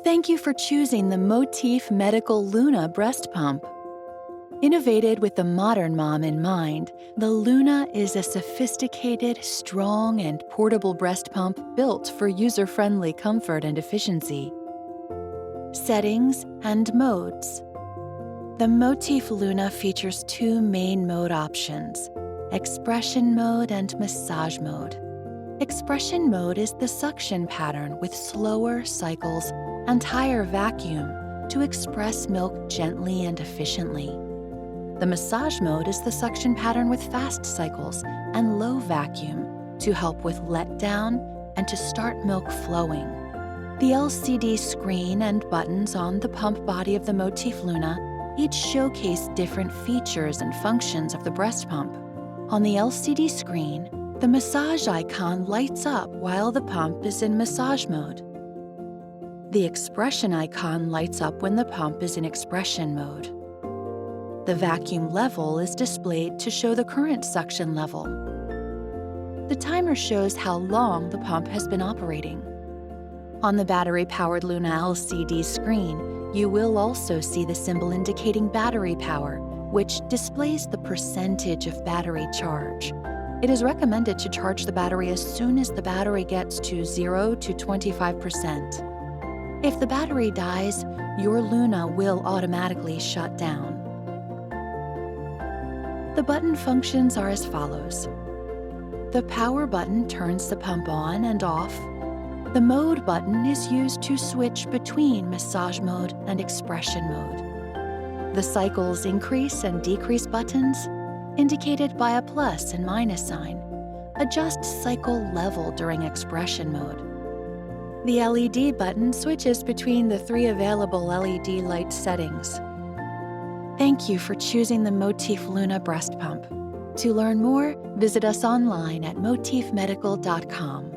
Thank you for choosing the Motif Medical Luna breast pump. Innovated with the modern mom in mind, the Luna is a sophisticated, strong, and portable breast pump built for user-friendly comfort and efficiency. Settings and modes. The Motif Luna features two main mode options: expression mode and massage mode. Expression mode is the suction pattern with slower cycles and higher vacuum to express milk gently and efficiently. The massage mode is the suction pattern with fast cycles and low vacuum to help with letdown and to start milk flowing. The LCD screen and buttons on the pump body of the Motif Luna each showcase different features and functions of the breast pump. On the LCD screen, the massage icon lights up while the pump is in massage mode. The expression icon lights up when the pump is in expression mode. The vacuum level is displayed to show the current suction level. The timer shows how long the pump has been operating. On the battery-powered Luna LCD screen, you will also see the symbol indicating battery power, which displays the percentage of battery charge. It is recommended to charge the battery as soon as the battery gets to 0 to 25%. If the battery dies, your Luna will automatically shut down. The button functions are as follows. The power button turns the pump on and off. The mode button is used to switch between massage mode and expression mode. The cycles increase and decrease buttons, indicated by a plus and minus sign, adjust cycle level during expression mode. The LED button switches between the three available LED light settings. Thank you for choosing the Motif Luna breast pump. To learn more, visit us online at motifmedical.com.